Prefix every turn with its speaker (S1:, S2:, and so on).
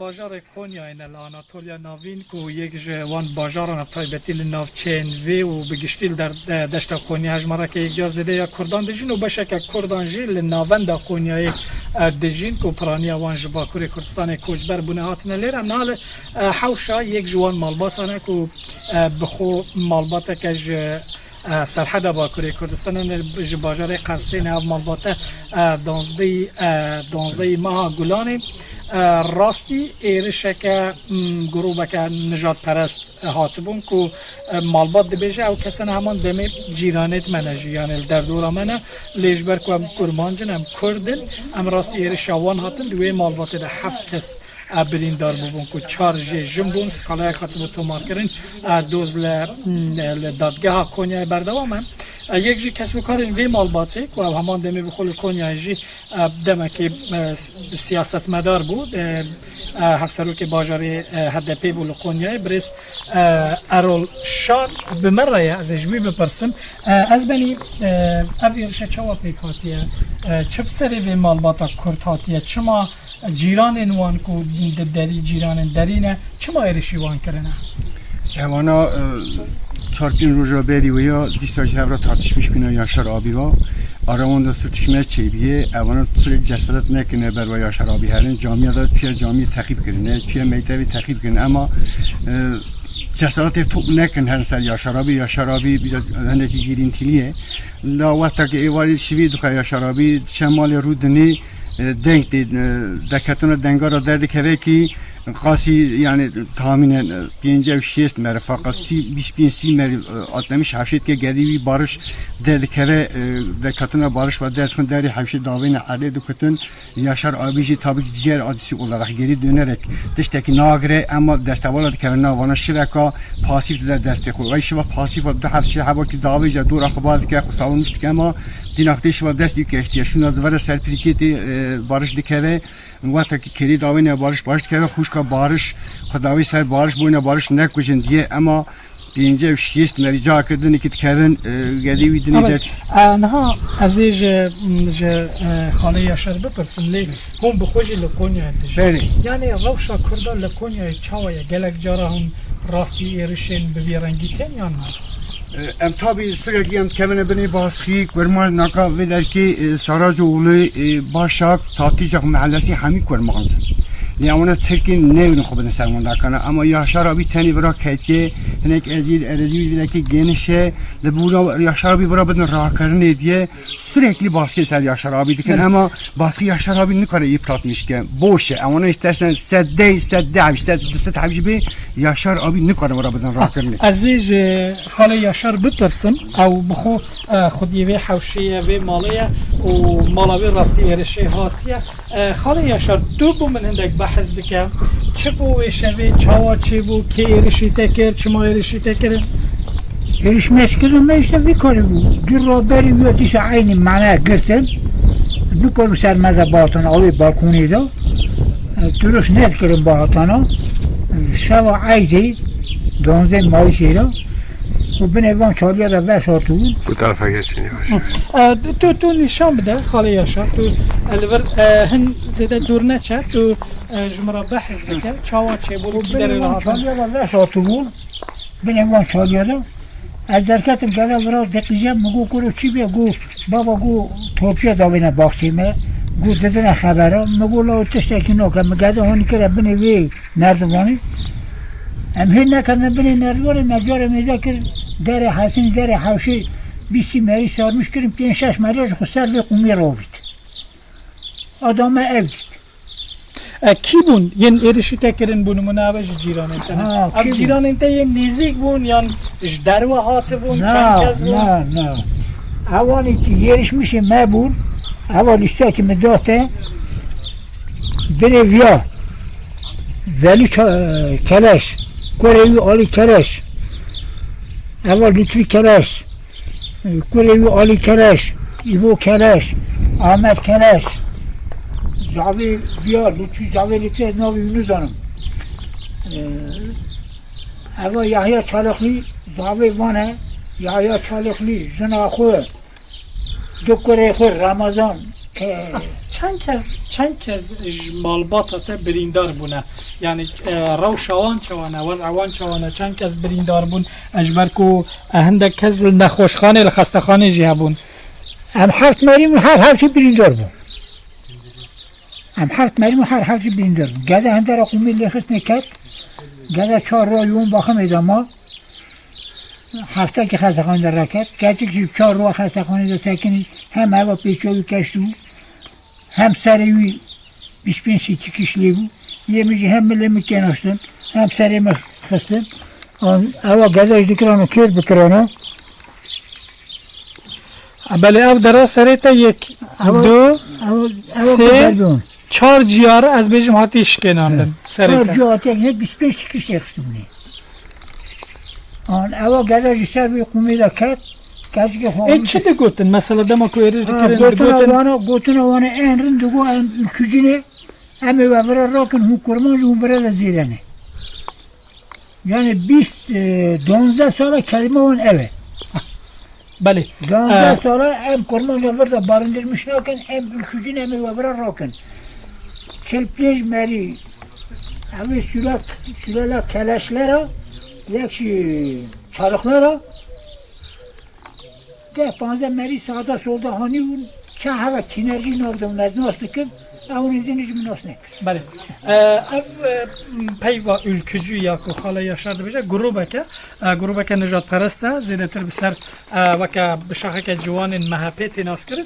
S1: bajarê Konyayê li Anatolya navîn ku yek ji wan bajaran taybetî li navçeyên vê û bi giştî li deşta Konya hejmareke yek car zêde ya Kurdan dijîn û beşeke Kurdan jî li navenda Konyayê dijîn ku piraniya wan ji Bakurê Kurdistanê koçber bûne hatine lêre niha li hewşa yek ji wan malbatan e ku bi xwe malbateke ji سرحد باکوری کردستان ji bajarê Qersê ev malbate danzdeyî meha Gulanê rastî êrişeke grûbeke nijadperest hatibûn ku malbat dibêje ew kesin heman demê cîranêt me ne jî yani li derdora me ne lê ji ber ku em kurmancin em Kurdin em rastî êrişa wan hatin di wê malbatê de heft kes birîndar bûbûn ku çar jê jin bûn skalayek hatibû tomarkirin doz li dadgeha Konyayê berdewam e yek jî kesûkarên vê malbatê ku ew heman demê bi xwe li Konyayê jî demekê siyasetmedar bû hevserokê bajarê HDP bû li Konyayê birêz Erol Şar bi me re ye ez ê ji wî bipirsim ez benî ev êrişa çawa pêk hatiye çi bi serê vê malbata Kurd hatiye çima cîranên wan ku di derî cîranên derî ne çima êrişî wan kirine
S2: Evana çarkın roja beri ve ya disaj hevra tartışmış bina Yaşar abi var. Aramanda sürtüşmeye çebiye. Evana sürekli cesaret nekine ber ve Yaşar abi herin. Camiada çiğ camiyi takip kirine, çiğ meytevi takip kirine ama cesaret top nekin her sel Yaşar abi biraz öndeki girintiliye. La vaktaki evali şivi duka Yaşar abi şemali Rûdawê denk dekatına dengara derdik heve ki Qasi yani tahminen 5-6 mer fakat 20 mer atlamış hafşet ki gerivi barış derdikere de katına barış ve dertkun deri hafşet davine ade dukutun Yaşar abici tabii ki diğer adisi olarak geri dönerek dıştaki nagre ama destevala dikerine vana şireka pasif de destek ol. Ayşe ve pasif de her şey hava ki davice dur akhbar ki savunmuştuk ama dinakteş ve destek geçti. Şuna zvara sertifiketi barış dikere وقتی کلی داوینه بارش کرده خوش که بارش خداوی سر بارش بوینه بارش نکوشن دیگه اما بینجا شیست مریجا کردن که کردن گلی ویدنی داد
S1: نها ازیج خاله یاشر بپرسم لی هم بخوجی لکونیا دیجی یعنی روشا کرده لکونیا چاویه گلک جاره هم راستی ایرشین بویرنگی تین یا نه
S2: ام tabi sürekli em kevine beni baskı kurmaz naka ve derki Saracoğlu Başak Taticak mahallesi hami kurmağındı. Ne ona Tirkiyê nevin xubin sermanda kana ama Yaşar abi tani bırak ki henek ezil erezi ve ki genişe de burada Yaşar abi bırak bedin rakarını diye sürekli baskı ser Yaşar abi diken ama baskı Yaşar abi ne kadar yıpratmış ki boş ya ona istersen sedde habibi Yaşar abi ne kadar bırak bedin rakarını.
S1: Aziz xale Yaşar bipirsim ev bixu خودی و حوشیه و مالیه و مالاوی راستی ارشی هاتیه خاله یاشار دو بو من هندک بحث بکه چه بو شوی چاوا چه بو که ارشی تکر چما ارشی تکر
S3: ارش مشکلی میشه ویکاری بو دو را بری و دیش عین معنی گرتن بکارو سر مزه باطن آوی بالکونی دا درست نت کرن باطنا شوا عیدی 12 مایشی دا و بنوان چالیا را وش آتون
S4: bu tarafa geçin yavaş.
S1: تو نشان بده خاله یاشار تو الور هن زده دور نچه تو جمرا بحث بکن چاوا چه بود کی در
S3: بنوان چالیا را وش آتون بنوان چالیا را از درکتم گله ورا دقیقم مگو کرو چی بیا گو بابا گو توپیا داوینه باختیمه گو ددن خبره مگو لاو تشتکی نوکه مگده هونی که بنوی نردوانی ام هی نکردن بینی نردوانی مجاره میزه کرد در حسین در حوشی 20 مری سارمش کردیم 5-6 مریج خود سر به قومی روید آدم اود
S1: کی بون ین ارشی تکرین بون منابج جیرانن تا اب جیرانن تا ین نزدیک بون یان درو هات بون چند کس بون
S3: نه اوانی که یریش میشه مبون اوانی که مداته بینی ویا ولی کلش کوریوی آلی کلش اول لطفی کلش کوریوی آلی کلش ایبو کلش احمد کلش زاوی بیا لطفی از ناوی نزانم اول یحیی چالخلی زاوی وانه یحیی چالخلی زنا خواه دو کره خور رمضان
S1: چند کس malbata te birîndar bûne yani rewşa wan çawane wez'a wan çawane çend kes birîndar bûn ji ber ku hindek kes li nexweşxanê li xestexanê jî hebûn
S3: Em heft merîm her hevşi birîndar bûn. Em heft merîm her hevşi birîndar bûn. Gede hindera qûmî lê xistine ket, gede çar roja yon baxim êdama, heftekî xestexanê de reket, keçik jî çar roja xestexanê de sekinî hem heva pêçavî keştî bû, hem serê wî 25 kişilî bû, yemî jî hem milê min kênaştin, hem serê min xistin. Eva gede ji dikiran û kêr bikiran.
S1: belê ev dera serê te yek du sê çar ciyar ez bêjim hatî şikênandin serê
S3: Çar
S1: te
S3: cihatiye 25 kişi xistin bûne. An eva gede ji ser wî qûmî de ket, keçikî
S1: e çi digotin mesela dema ku êriş dikirin
S3: Gotuna wana enrin digo em ülkücüne em evvela rakın hu kurman hu vere de zidane. Yani biz 12 sonra kelime on eve.
S1: belê
S3: 12 sonra em kurman hu da barındırmış rakın em ülkücüne em evvela rakın. Çelpej meri evi sülala keleşlere yakşı çarıklara de 15 meri sağda solda hani çe hava tinerji navdum nastıkın avun idiniz mi nasne
S1: belê ev peyva ülkücü ya ku xala yaşar dibêje grûbeke nijadperest e zêdetir bi ser weke bi şaxeke ciwanên MHP tê nas kirin